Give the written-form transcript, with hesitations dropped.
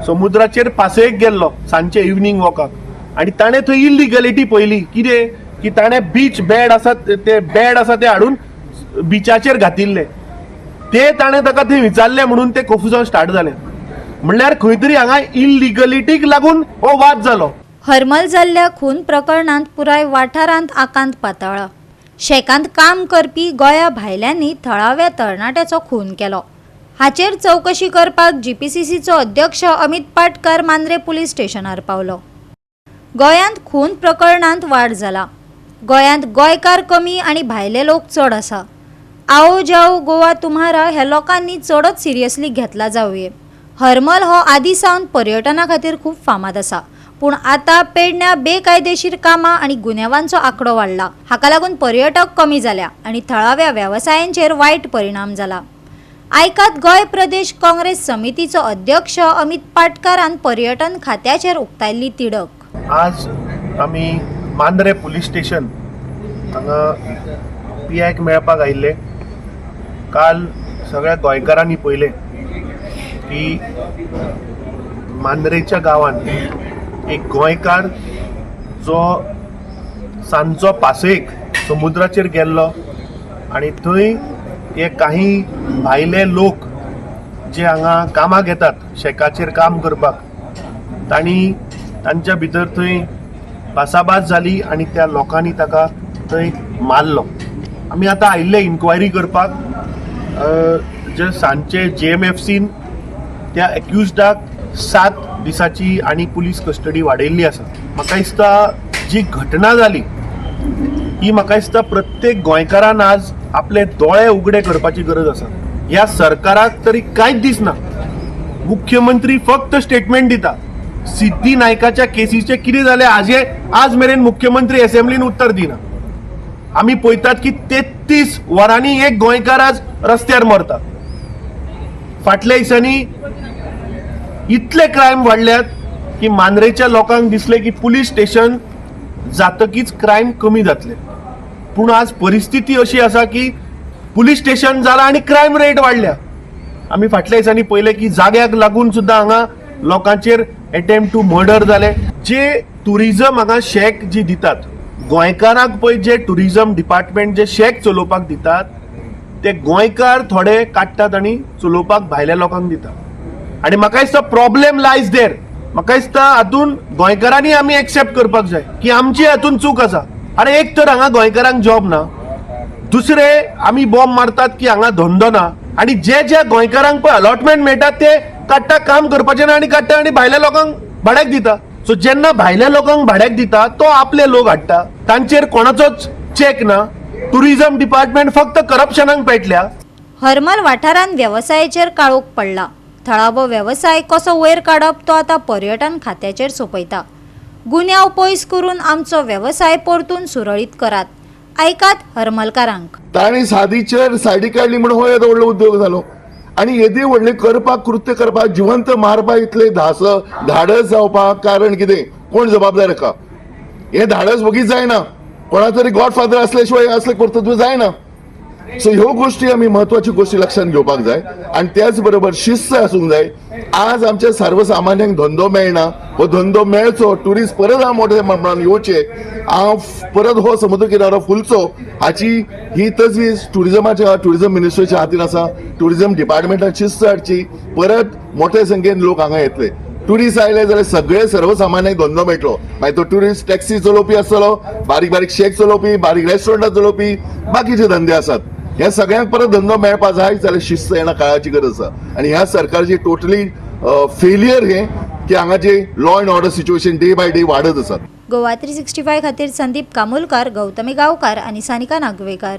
समुद्राचेर पासयेक गेल्लो सांजचे इवनिंग वॉकाक आणि ताणें थंय इलिगलिटी पळयली कितें की ताणें बीच बेड आसा ते हाडून बिचाचेर घातिल्ले ते ताणें ताका थंय विचारलें म्हणून ते कॉफू जावन स्टार्ट जालें म्हणल्यार खंय तरी हांगा इलिगलिटीक लागून हो वाद जालो। हरमल जाल्ल्या खून प्रकरणांत पुराय वाठारांत आकांत पातळ्ळा। शेकांत काम करपी गोंया भायल्यांनी थळाव्या तरणाट्याचो खून केलो। हाचेर चवकशी करपाक जीपीसीसीचो अध्यक्ष अमित पाटकर मांद्रे पुलीस स्टेशनार पावलो। गोंयांत खून प्रकरणांत वाड जाला। गोंयांत गोंयकार कमी आनी भायले लोक चड आसा। आओ जाओ गोवा तुम्हारा ह्या लोकांनी चडच सिरियसली घेतला जावये। हरमल हो आदी सावन पर्यटना खातीर खूब फामाद आसा पूण आतां पेडण्या बेकायदेशीर कामां आनी गुन्यांवांचो आंकडो वाडला। हाका लागून पर्यटक कमी जाल्या आनी थळाव्या वेवसायांचेर वायट परिणाम जाला। आयकात गोंय प्रदेश काँग्रेस समितीचो अध्यक्ष अमित पाटकारान पर्यटन खात्याचेर उक्तायल्ली तिडक। आज आमी मांद्रे पुलीस स्टेशन हांगा पियाक मेळपाक आयिल्ले। काल सगळ्या गोंयकारांनी पळयलें की मांद्रेच्या गांवांत एक गोंयकार जो सांजचो पासयेक समुद्राचेर गेल्लो आनी थंय हे काही भायले लोक जे हांगा कामाक येतात शेकाचेर काम करपाक तांच्या भितर थंय भासाभास जाली आनी त्या लोकांनी ताका थंय मारलो। आमी आतां आयिल्ले इन्क्वायरी करपाक जे सांजचे JMFCन त्या एक्युज्डाक 7 दिसाची आनी पुलीस कस्टडी वाडयल्ली आसा। म्हाका दिसता जी घटना जाली ही म्हाका दिसता प्रत्येक गोंयकारान आज आपले दोळे उगडे करपाची गरज आसा। ह्या सरकाराक तरी कांयच दिसना। मुख्यमंत्री फक्त स्टेटमेंट दिता। सिद्धी नायकाच्या केसीचे कितें जालें आज मेरेन मुख्यमंत्री असेंब्लीन उत्तर दिना। आमी पळयतात की 33 वरांनी एक गोंयकार आज रस्त्यार मरता। फाटल्या दिसांनी इतले क्रायम वाडल्यात की मांद्रेच्या लोकांक दिसले की पुलीस स्टेशन जातकीच क्रायम कमी जातले पूण आज परिस्थिती अशी आसा की पुलीस स्टेशन जालां आनी क्रायम रेट वाडल्या। आमी फाटल्या दिसांनी पळयलें की जाग्याक लागून सुद्दां हांगा लोकांचेर अटेम्प्ट टू मर्डर जाले। जे टुरिजम हांगा शेक जी दितात गोंयकारांक पळय जे टुरिजम डिपार्टमेंट जे शेक चलोवपाक दितात ते गोंयकार थोडे काडटात आनी चलोवपाक भायल्या लोकांक दितात आनी म्हाका दिसता प्रॉब्लेम लायज देर। म्हाका दिसता हातून गोंयकारांनी आमी एक्सेप्ट करपाक जाय की आमची हातून चूक आसा। अरे एक तर हांगा गोंयकारांक जॉब ना, दुसरे आमी बॉम्ब मारतात की हांगा धंदो ना आनी जे गोंयकारांक पळय अलॉटमेंट मेळटा ते काडटा काम करपाचें ना आनी काडटा आनी भायल्या लोकांक भाड्याक दिता। सो जेन्ना भायल्या लोकांक भाड्याक दिता तो आपले लोक हाडटा तांचेर कोणाचोच चेक ना। टुरिजम डिपार्टमेंट फक्त करप्शनाक पेटल्या। हरमल वाठारांत वेवसायाचेर काळोख पडला। थळावो वेवसाय कसो वयर काडप तो आतां पर्यटन खात्याचेर सोपयता। गुन्यांव पयस करून आमचो वेवसाय परतून सुरळीत करात। आयकात हरमलकारांक। ताणी सादीचेर सायडी काडली म्हणून हो येदो व्हडलो उद्योग जालो आनी येदी व्हडले करपाक कृत्य करपाक जिवंत मारपाक इतले धाडस जावपाक कारण कितें? कोण जबाबदार हाका? हे धाडस वगीच जायना। कोणा तरी गॉडफादर असल्या शिवाय असले कर्तव्य जायना। सो ह्यो गोष्टी आमी महत्वाची गोष्टी लक्षात घेवपाक जाय आनी त्याच बरोबर शिस्त आसूंक जाय। आज आमच्या सर्वसामान्यांक धंदो मेळना, हो धंदो मेळचो, ट्युरिस्ट परत मोठ्या प्रमाणात येवचे, हांव परत हो समुद्र किनारो फुलचो हाची ही तजवीज टुरिजम मिनिस्ट्रीच्या हातीन आसा। टुरिजम डिपार्टमेंटान शिस्त हाडची, परत मोठ्या संख्येन लोक हांगा येतले। टुरिस्ट आयले जाल्यार सगळे सर्वसामान्यांक धंदो मेळटलो। मागीर तो टुरिस्ट टॅक्सी चलोवपी आसतलो, बारीक बारीक शेक चलोवपी, बारीक रेस्टॉरंटां चलोवपी, बाकीचे धंदे आसात। ह्या सगळ्यांक परत धंदो मेळपा जाय जाल्यार शिस्त येणा काळाची गरज आसा आनी ह्या सरकारची टोटली फेलियर हे की हांगा जे law and order situation day by day वाडत आसात। गोवा 365 खातीर संदीप कामुलकार, गौतमी गांवकार आनी सानिका नागवेकर।